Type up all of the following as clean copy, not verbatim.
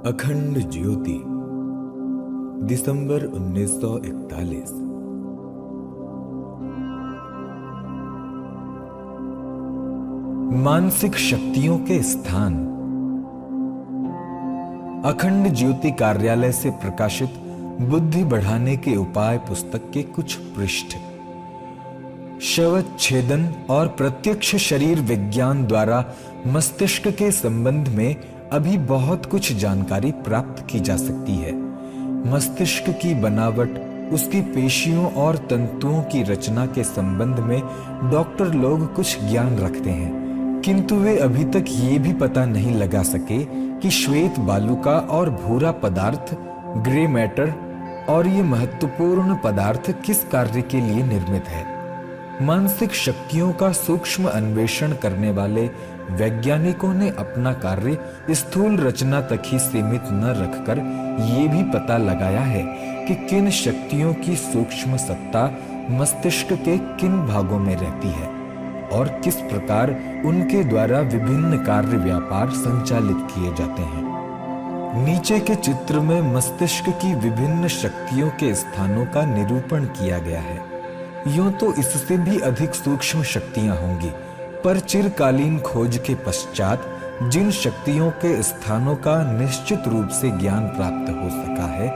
अखंड ज्योति, दिसंबर 1941। मानसिक शक्तियों के स्थान। अखंड ज्योति कार्यालय से प्रकाशित बुद्धि बढ़ाने के उपाय पुस्तक के कुछ पृष्ठ। शवच्छेदन और प्रत्यक्ष शरीर विज्ञान द्वारा मस्तिष्क के संबंध में अभी बहुत कुछ जानकारी प्राप्त की जा सकती है। मस्तिष्क की बनावट, उसकी पेशियों और तंतुओं की रचना के संबंध में डॉक्टर लोग कुछ ज्ञान रखते हैं, किंतु वे अभी तक ये भी पता नहीं लगा सके कि श्वेत बालुका और भूरा पदार्थ, ग्रे मैटर और ये महत्वपूर्ण पदार्थ किस कार्य के लिए निर्मित है। मानसिक शक्तियों का सूक्ष्म अन्वेषण करने वाले वैज्ञानिकों ने अपना कार्य स्थूल रचना तक ही सीमित न रखकर ये भी पता लगाया है कि किन शक्तियों की सूक्ष्म सत्ता मस्तिष्क के किन भागों में रहती है और किस प्रकार उनके द्वारा विभिन्न कार्य व्यापार संचालित किए जाते हैं। नीचे के चित्र में मस्तिष्क की विभिन्न शक्तियों के स्थानों का निरूपण किया गया है। यूं तो इससे भी अधिक सूक्ष्म शक्तियां होंगी, पर चिरकालीन खोज के पश्चात जिन शक्तियों के स्थानों का निश्चित रूप से ज्ञान प्राप्त हो सका है,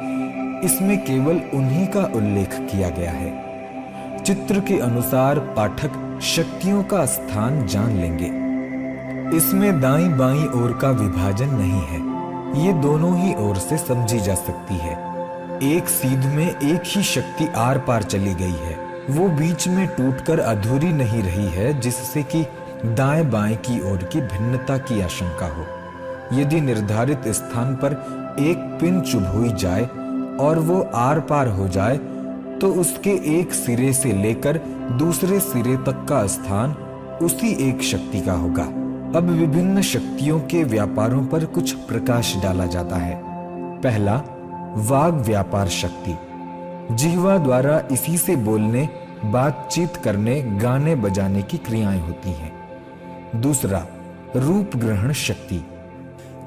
इसमें केवल उन्हीं का उल्लेख किया गया है। चित्र के अनुसार पाठक शक्तियों का स्थान जान लेंगे। इसमें दाईं बाईं ओर का विभाजन नहीं है, ये दोनों ही ओर से समझी जा सकती है। एक सीध में एक ही शक्ति आर पार चली गई है, वो बीच में टूटकर अधूरी नहीं रही है, जिससे कि दाएं बाएं की ओर की भिन्नता की आशंका हो। यदि निर्धारित स्थान पर एक पिन चुभोई जाए और वो आर पार हो जाए, तो उसके एक सिरे से लेकर दूसरे सिरे तक का स्थान उसी एक शक्ति का होगा। अब विभिन्न शक्तियों के व्यापारों पर कुछ प्रकाश डाला जाता है। पहला, वाग व्यापार शक्ति। जिह्वा द्वारा इसी से बोलने, बातचीत करने, गाने बजाने की क्रियाएं होती हैं। दूसरा, रूप ग्रहण शक्ति।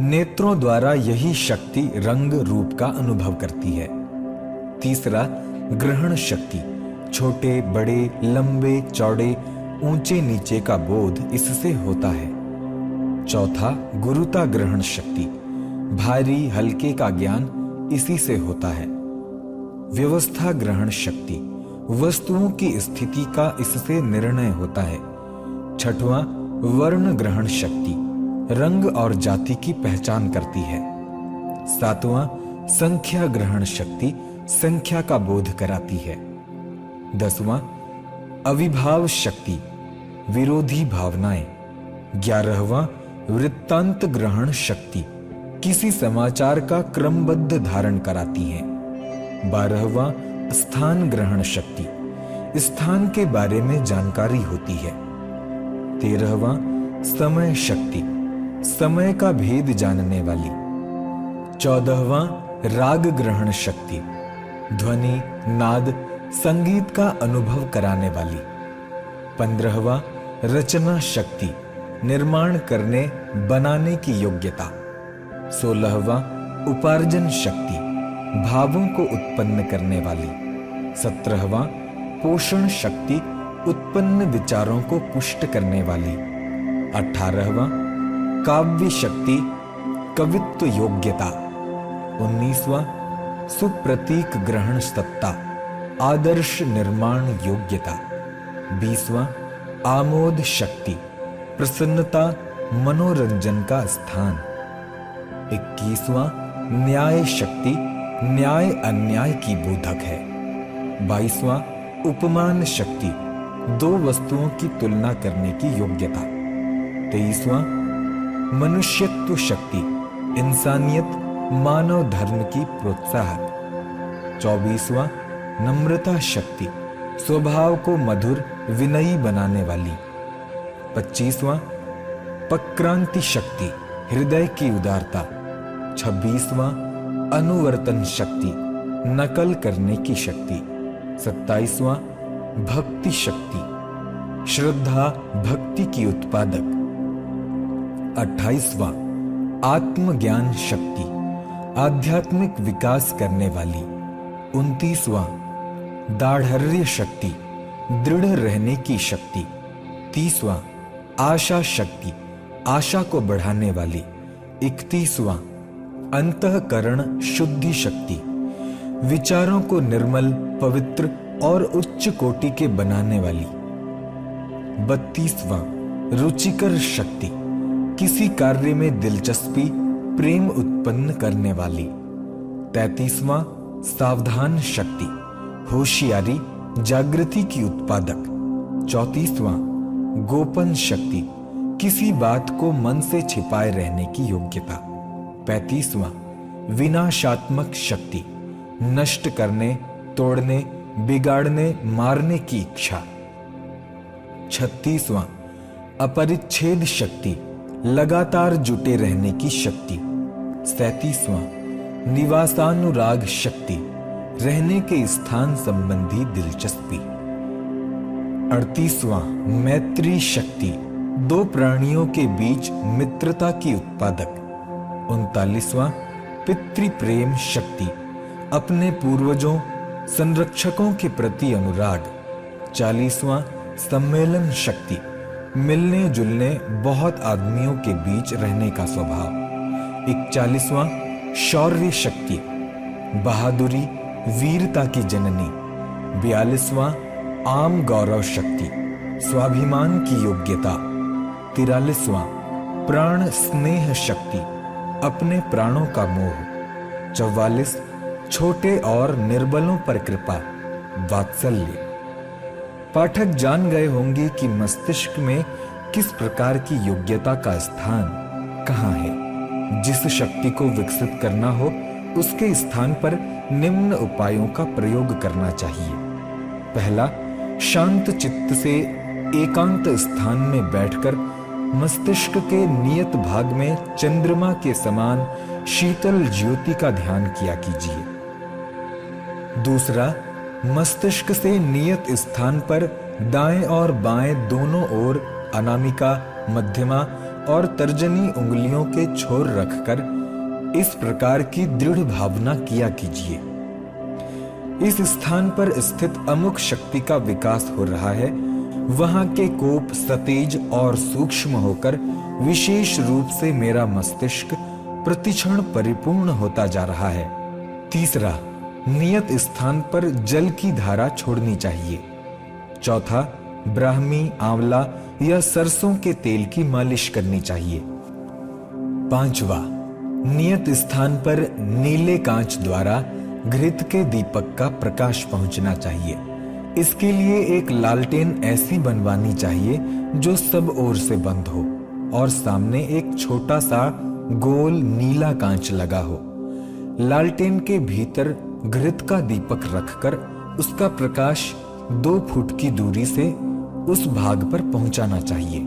नेत्रों द्वारा यही शक्ति रंग रूप का अनुभव करती है। तीसरा, ग्रहण शक्ति। छोटे बड़े, लंबे चौड़े, ऊंचे नीचे का बोध इससे होता है। चौथा, गुरुता ग्रहण शक्ति। भारी हल्के का ज्ञान इसी से होता है। व्यवस्था ग्रहण शक्ति। वस्तुओं की स्थिति का इससे निर्णय होता है। छठवां, वर्ण ग्रहण शक्ति। रंग और जाति की पहचान करती है। सातवां, संख्या ग्रहण शक्ति। संख्या का बोध कराती है। 10वां, अविभाव शक्ति। विरोधी भावनाएं। 11वां, वृत्तांत ग्रहण शक्ति। किसी समाचार का क्रमबद्ध धारण कराती है। 12वां, स्थान ग्रहण शक्ति। स्थान के बारे में जानकारी होती है। 13वां, समय शक्ति। समय का भेद जानने वाली। 14वां, राग ग्रहण शक्ति। ध्वनि, नाद, संगीत का अनुभव कराने वाली। 15वां, रचना शक्ति। निर्माण करने, बनाने की योग्यता। 16वां, उपार्जन शक्ति। भावों को उत्पन्न करने वाली। 17वां, पोषण शक्ति। उत्पन्न विचारों को पुष्ट करने वाली। 18वां, काव्य शक्ति। कवित्व योग्यता। 19वां, सुप्रतीक ग्रहण सत्ता। आदर्श निर्माण योग्यता। 20वां, आमोद शक्ति। प्रसन्नता, मनोरंजन का स्थान। 21वां, न्याय शक्ति। न्याय अन्याय की बोधक है। 22वां, उपमान शक्ति। दो वस्तुओं की तुलना करने की योग्यता। 23वां, मनुष्यत्व शक्ति। इंसानियत, मानव धर्म की प्रोत्साहक। 24वां, नम्रता शक्ति। स्वभाव को मधुर, विनयी बनाने वाली। 25वां, पक्रांति शक्ति। हृदय की उदारता। 26वां, अनुवर्तन शक्ति। नकल करने की शक्ति। 27वां, भक्ति शक्ति। श्रद्धा, भक्ति की उत्पादक। 28वां, आत्मज्ञान शक्ति। आध्यात्मिक विकास करने वाली। 29वां दाढ़र्य शक्ति, दृढ़ रहने की शक्ति। 30वां आशा शक्ति, आशा को बढ़ाने वाली। 31वां अंतःकरण शुद्धि शक्ति, विचारों को निर्मल, पवित्र और उच्च कोटि के बनाने वाली। 32वां रुचिकर शक्ति, किसी कार्य में दिलचस्पी, प्रेम उत्पन्न करने वाली। 33वां सावधान शक्ति, होशियारी, जागृति की उत्पादक। 34वां गोपन शक्ति, किसी बात को मन से छिपाए रहने की योग्यता। 35वां विनाशात्मक शक्ति, नष्ट करने, तोड़ने, बिगाड़ने, मारने की इच्छा। 36वां अपरिच्छेद शक्ति, लगातार जुटे रहने की शक्ति। 37वां निवासानुराग शक्ति, रहने के स्थान संबंधी दिलचस्पी। 38वां मैत्री शक्ति, दो प्राणियों के बीच मित्रता की उत्पादक। 39वां पितृप्रेम शक्ति, अपने पूर्वजों, संरक्षकों के प्रति अनुराग। 40वां सम्मेलन शक्ति, मिलने जुलने, बहुत आदमियों के बीच रहने का स्वभाव। 41वां शौर्य शक्ति, बहादुरी, वीरता की जननी। 42वां आम गौरव शक्ति, स्वाभिमान की योग्यता। 43वां प्राण स्नेह शक्ति, अपने प्राणों का मोह। 44 छोटे और निर्बलों पर कृपा, वात्सल्य। पाठक जान गए होंगे कि मस्तिष्क में किस प्रकार की योग्यता का स्थान कहाँ है। जिस शक्ति को विकसित करना हो उसके स्थान पर निम्न उपायों का प्रयोग करना चाहिए। पहला, शांत चित्त से एकांत स्थान में बैठकर मस्तिष्क के नियत भाग में चंद्रमा के समान शीतल ज्योति का ध्यान किया कीजिए। दूसरा, मस्तिष्क से नियत स्थान पर दाएं और बाएं दोनों ओर अनामिका, मध्यमा और तर्जनी उंगलियों के छोर रखकर इस प्रकार की दृढ़ भावना किया कीजिए। इस स्थान पर स्थित अमुक शक्ति का विकास हो रहा है, वहां के कोप सतेज और सूक्ष्म होकर विशेष रूप से मेरा मस्तिष्क प्रतिक्षण परिपूर्ण होता जा रहा है। तीसरा, नियत स्थान पर जल की धारा छोड़नी चाहिए। चौथा, ब्राह्मी, आंवला या सरसों के तेल की मालिश करनी चाहिए। 5वां, नियत स्थान पर नीले कांच द्वारा घृत के दीपक का प्रकाश पहुंचना चाहिए। इसके लिए एक लालटेन ऐसी बनवानी चाहिए जो सब ओर से बंद हो और सामने एक छोटा सा गोल नीला कांच लगा हो। लालटेन के भीतर घृत का दीपक रखकर उसका प्रकाश 2 फुट की दूरी से उस भाग पर पहुंचाना चाहिए।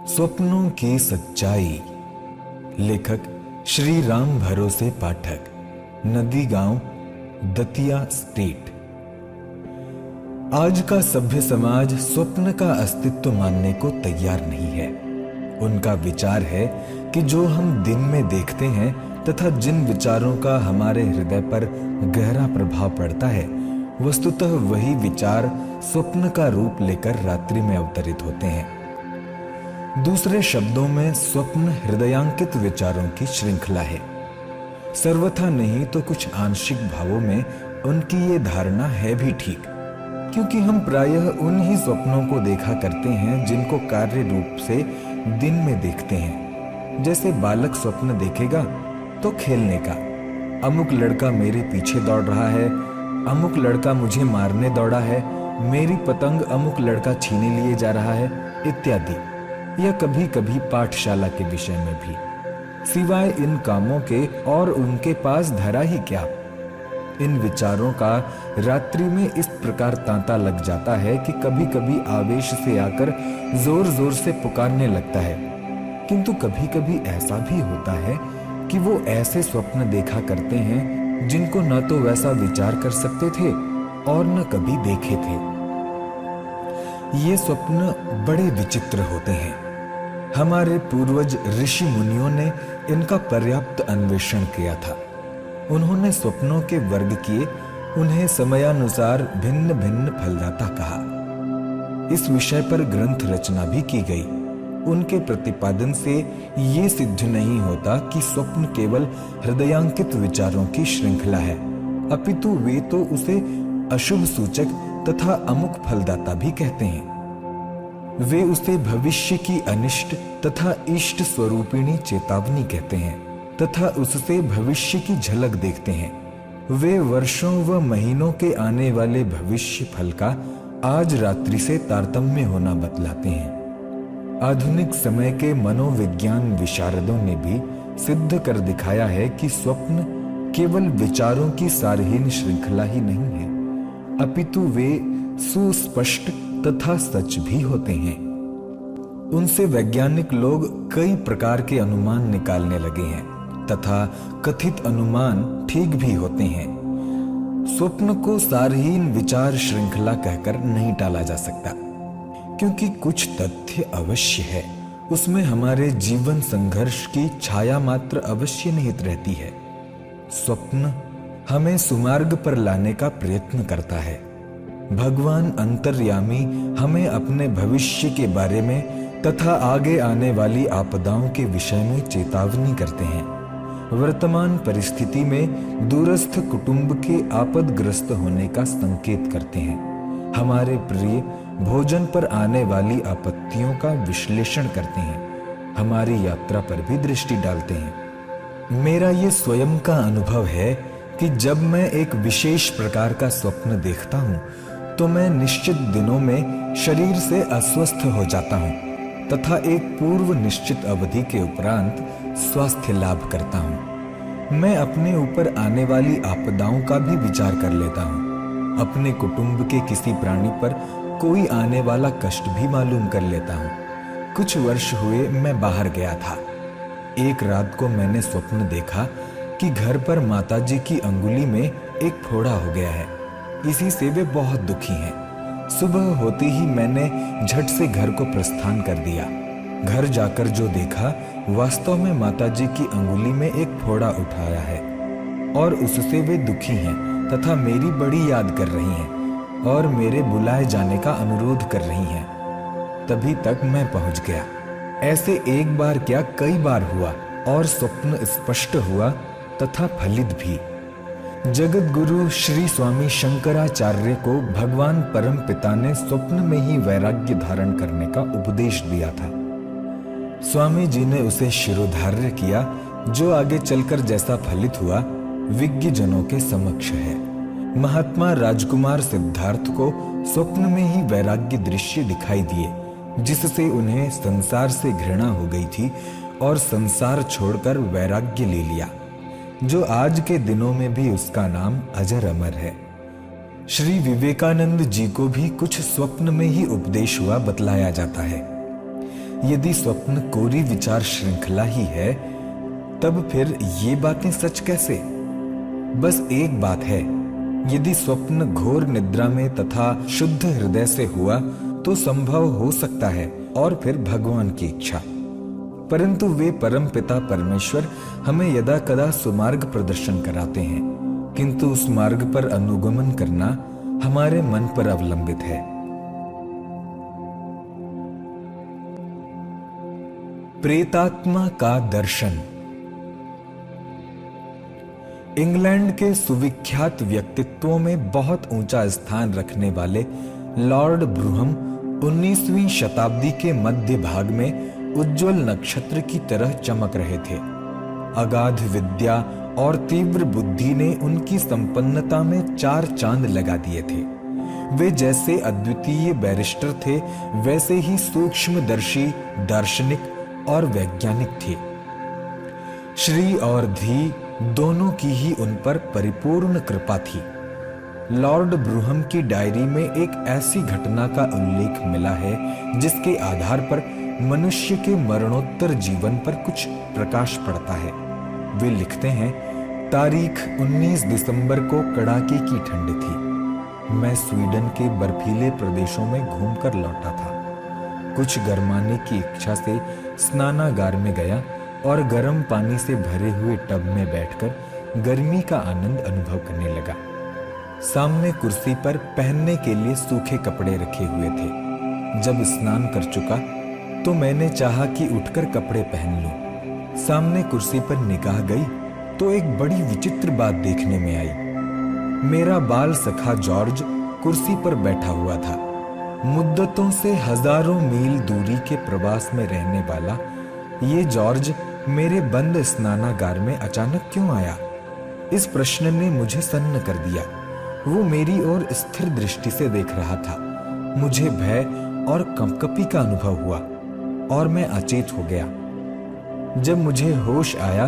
स्वप्नों की सच्चाई। लेखक श्री राम भरोसे पाठक, नदी गांव, दतिया स्टेट। आज का सभ्य समाज स्वप्न का अस्तित्व मानने को तैयार नहीं है। उनका विचार है कि जो हम दिन में देखते हैं तथा जिन विचारों का हमारे हृदय पर गहरा प्रभाव पड़ता है, वस्तुतः वही विचार स्वप्न का रूप लेकर रात्रि में अवतरित होते हैं। दूसरे शब्दों में स्वप्न हृदयांकित विचारों की श्रृंखला है। सर्वथा नहीं तो कुछ आंशिक भावों में उनकी ये धारणा है भी ठीक, क्योंकि हम प्रायः उन ही स्वप्नों को देखा करते हैं जिनको कार्य रूप से दिन में देखते हैं। जैसे बालक स्वप्न देखेगा तो खेलने का, अमुक लड़का मेरे पीछे दौड़ रहा है, अमुक लड़का मुझे मारने दौड़ा है, मेरी पतंग अमुक लड़का छीने लिए जा रहा है इत्यादि, या कभी कभी पाठशाला के विषय में भी। सिवाय इन कामों के और उनके पास धरा ही क्या। इन विचारों का रात्रि में इस प्रकार तांता लग जाता है कि कभी कभी आवेश से आकर जोर जोर से पुकारने लगता है, किंतु कभी कभी ऐसा भी होता है कि वो ऐसे स्वप्न देखा करते हैं जिनको न तो वैसा विचार कर सकते थे और न कभी देखे थे। ये स्वप्न बड़े विचित्र होते हैं। हमारे पूर्वज ऋषि मुनियों ने इनका पर्याप्त अन्वेषण किया था। उन्होंने स्वप्नों के वर्ग किए, उन्हें समयानुसार भिन्न भिन्न फलदाता कहा। इस विषय पर ग्रंथ रचना भी की गई। उनके प्रतिपादन से ये सिद्ध नहीं होता कि स्वप्न केवल हृदयांकित विचारों की श्रृंखला है, अपितु वे तो उसे अशुभ सूचक तथा अमुक फलदाता भी कहते हैं। वे उसे भविष्य की अनिष्ट तथा इष्ट स्वरूपिणी चेतावनी कहते हैं तथा उससे भविष्य की झलक देखते हैं। वे वर्षों व महीनों के आने वाले भविष्य फल का आज रात्रि से तारतम्य होना बतलाते हैं। आधुनिक समय के मनोविज्ञान विशारदों ने भी सिद्ध कर दिखाया है कि स्वप्न केवल विचारों की सारहीन श्रृंखला ही नहीं है, अपितु वे सुस्पष्ट तथा सच भी होते हैं। उनसे वैज्ञानिक लोग कई प्रकार के अनुमान निकालने लगे हैं तथा कथित अनुमान ठीक भी होते हैं। स्वप्न को सारहीन विचार श्रृंखला कहकर नहीं टाला जा सकता, क्योंकि कुछ तथ्य अवश्य है, उसमें हमारे जीवन संघर्ष की छाया मात्र अवश्य निहित रहती है। स्वप्न हमें सुमार्ग पर लाने का प्रयत्न करता है। भगवान अंतर्यामी हमें अपने भविष्य के बारे में तथा आगे आने वाली आपदाओं के विषय में चेतावनी करते हैं। वर्तमान परिस्थिति में दूरस्थ कुटुंब के आपदग्रस्त होने का संकेत करते हैं। हमारे प्रिय भोजन पर आने वाली आपत्तियों का विश्लेषण करते हैं। हमारी यात्रा पर भी दृष्टि डालते हैं। मेरा ये स्वयं का अनुभव है कि जब मैं एक विशेष प्रकार का स्वप्न देखता हूँ तो मैं निश्चित दिनों में शरीर से अस्वस्थ हो जाता हूँ तथा एक पूर्व निश्चित अवधि के उपरांत स्वास्थ्य लाभ करता हूँ। मैं अपने ऊपर आने वाली आपदाओं का भी विचार कर लेता हूँ। अपने कुटुंब के किसी प्राणी पर कोई आने वाला कष्ट भी मालूम कर लेता हूँ। कुछ वर्ष हुए मैं बाहर गया था। एक रात को मैंने स्वप्न देखा कि घर पर माताजी की अंगुली में एक फोड़ा हो गया है। इसी से वे बहुत दुखी हैं। सुबह होते ही मैंने झट से घर को प्रस्थान कर दिया। घर जाकर जो देखा, वास्तव में माताजी की अंगुली में एक फोड़ा उठाया है और उससे वे दुखी हैं तथा मेरी बड़ी याद कर रही हैं और मेरे बुलाए जाने का अनुरोध कर रही हैं। तभी तक मैं पहुंच गया। ऐसे एक बार क्या कई बार हुआ और स्वप्न स्पष्ट हुआ तथा फलित भी। जगत गुरु श्री स्वामी शंकराचार्य को भगवान परम पिता ने स्वप्न में ही वैराग्य धारण करने का उपदेश दिया था। स्वामी जी ने उसे शिरोधार्य किया, जो आगे चलकर जैसा फलित हुआ विज्ञ जनों के समक्ष है। महात्मा राजकुमार सिद्धार्थ को स्वप्न में ही वैराग्य दृश्य दिखाई दिए, जिससे उन्हें संसार से घृणा हो गई थी और संसार छोड़कर वैराग्य ले लिया, जो आज के दिनों में भी उसका नाम अजर अमर है। श्री विवेकानंद जी को भी कुछ स्वप्न में ही उपदेश हुआ बतलाया जाता है। यदि स्वप्न कोरी विचार श्रृंखला ही है, तब फिर ये बातें सच कैसे? बस एक बात है, यदि स्वप्न घोर निद्रा में तथा शुद्ध हृदय से हुआ तो संभव हो सकता है और फिर भगवान की इच्छा। परंतु वे परम पिता परमेश्वर हमें यदा कदा सुमार्ग प्रदर्शन कराते हैं, किंतु उस मार्ग पर अनुगमन करना हमारे मन पर अवलंबित है। प्रेतात्मा का दर्शन। इंग्लैंड के सुविख्यात व्यक्तित्वों में बहुत ऊंचा स्थान रखने वाले लॉर्ड ब्रूहम 19वीं शताब्दी के मध्य भाग में उज्जवल नक्षत्र की तरह चमक रहे थे। अगाध विद्या और तीव्र बुद्धि ने उनकी संपन्नता में 4 चांद लगा दिए थे। वे जैसे अद्वितीय बैरिस्टर थे, वैसे ही सूक्ष्मदर्शी, दार्शनिक और वैज्ञानिक थे। श्री और धी दोनों की ही उन पर परिपूर्ण कृपा थी। लॉर्ड ब्रूहम की डायरी में एक ऐसी घटना का उल्लेख मिला है जिसके आधार पर मनुष्य के मरणोत्तर जीवन पर कुछ प्रकाश पड़ता है। वे लिखते हैं, तारीख 19 दिसंबर को कड़ाके की ठंड थी। मैं स्वीडन के बर्फीले प्रदेशों में घूमकर लौटा था। कुछ गरमाने की इच्छा से स्नानागार में गया और गर्म पानी से भरे हुए टब में बैठकर गर्मी का आनंद अनुभव करने लगा। सामने कुर्सी पर पहनने के लिए सूखे कपड़े रखे हुए थे। जब स्नान कर चुका तो मैंने चाहा कि उठकर कपड़े पहन लूं। सामने कुर्सी पर निगाह गई तो एक बड़ी विचित्र बात देखने में आई। मेरा बाल सखा जॉर्ज कुर्सी पर बैठा हुआ था। मुद्दतों से हजारों मील दूरी के प्रवास में रहने वाला ये जॉर्ज मेरे बंद स्नानागार में अचानक क्यों आया? इस प्रश्न ने मुझे सन्न कर दिया। वो मेरी ओर स्थिर दृष्टि से देख रहा था। मुझे भय और कंपकपी का अनुभव हुआ और मैं अचेत हो गया। जब मुझे होश आया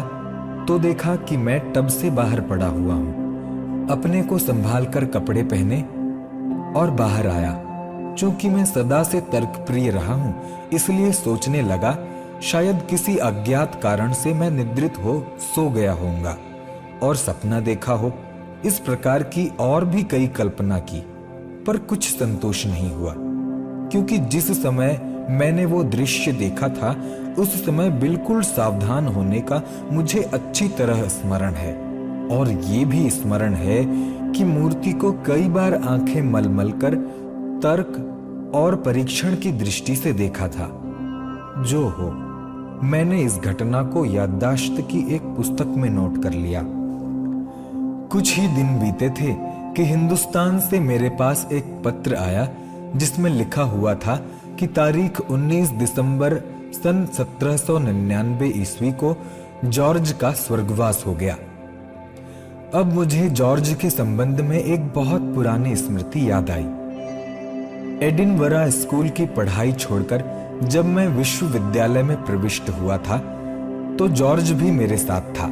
तो देखा कि मैं टब से बाहर पड़ा हुआ हूं। अपने को संभाल कर कपड़े पहने और बाहर आया। चूंकि मैं सदा से तर्कप्रिय रहा हूं, इसलिए सोचने लगा शायद किसी अज्ञात कारण से मैं निद्रित हो सो गया होऊंगा और सपना देखा हो। इस प्रकार की और भी कई कल्पना की, पर कुछ संतोष नहीं हुआ, क्योंकि जिस समय मैंने वो दृश्य देखा था उस समय बिल्कुल सावधान होने का मुझे अच्छी तरह स्मरण है। और ये भी स्मरण है कि मूर्ति को कई बार आंखें मलमल कर तर्क और परीक्षण की दृष्टि से देखा था। जो हो, मैंने इस घटना को याददाश्त की एक पुस्तक में नोट कर लिया। कुछ ही दिन बीते थे कि हिंदुस्तान से मेरे पास एक पत्र आया जिसमें लिखा हुआ था कि तारीख 19 दिसंबर सन 1799 ईस्वी को जॉर्ज का स्वर्गवास हो गया। अब मुझे जॉर्ज के संबंध में एक बहुत पुरानी स्मृति याद आई। एडिनबरा स्कूल की पढ़ाई छोड़कर जब मैं विश्वविद्यालय में प्रविष्ट हुआ था तो जॉर्ज भी मेरे साथ था।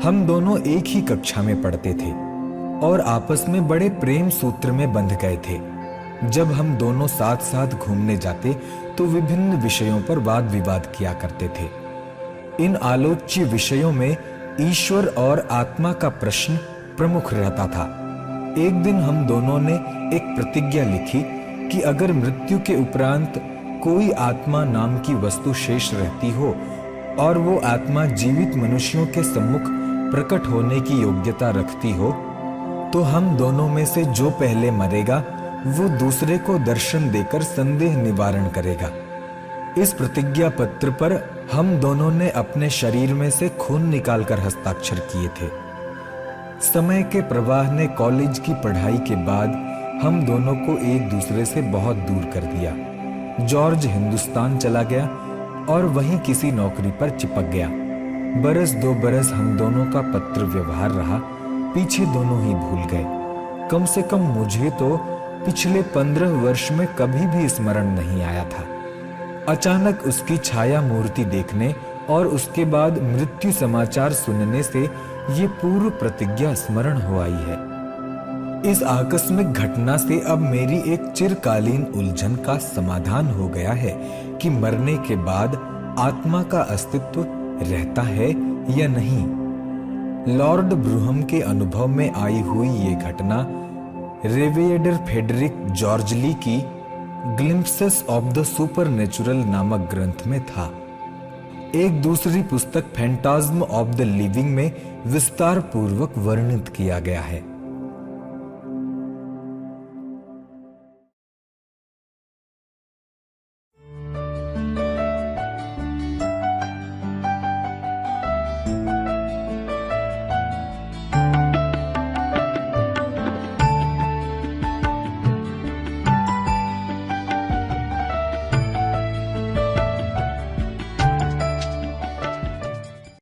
हम दोनों एक ही कक्षा में पढ़ते थे और आपस में बड़े प्रेम सूत्र में बंध गए थे। जब हम दोनों साथ साथ घूमने जाते तो विभिन्न विषयों पर वाद विवाद किया करते थे। इन आलोच्य विषयों में ईश्वर और आत्मा का प्रश्न प्रमुख रहता था। एक दिन हम दोनों ने एक प्रतिज्ञा लिखी कि अगर मृत्यु के उपरांत कोई आत्मा नाम की वस्तु शेष रहती हो और वो आत्मा जीवित मनुष्यों के सम्मुख प्रकट होने की योग्यता रखती हो, तो हम दोनों में से जो पहले मरेगा वो दूसरे को दर्शन देकर संदेह निवारण करेगा। इस प्रतिज्ञा पत्र पर हम दोनों ने अपने शरीर में से खून निकालकर हस्ताक्षर किए थे। समय के प्रवाह ने कॉलेज की पढ़ाई के बाद हम दोनों को एक दूसरे से बहुत दूर कर दिया। जॉर्ज हिंदुस्तान चला गया और वहीं किसी नौकरी पर चिपक गया। बरस दो बरस हम दोनों का पत्र व्यवहार रहा, पीछे दोनों ही भूल गए। कम से कम मुझे तो पिछले 15 वर्ष में कभी भी स्मरण नहीं आया था। अचानक उसकी छाया मूर्ति देखने और उसके बाद मृत्यु समाचार सुनने से ये पूर्व प्रतिज्ञा स्मरण हो आई है। इस आकस्मिक घटना से अब मेरी एक चिरकालीन उलझन का समाधान हो गया है कि मरने के बाद आत्मा का अस्तित्व रहता है या नहीं। लॉर्ड ब्रूहम के अनुभव में आई हुई ये घटना रेवेडर फेडरिक जॉर्जली की ग्लिम्प्सेस ऑफ द सुपरनेचुरल नामक ग्रंथ में था। एक दूसरी पुस्तक फैंटाज्म ऑफ द लिविंग में विस्तार पूर्वक वर्णित किया गया है।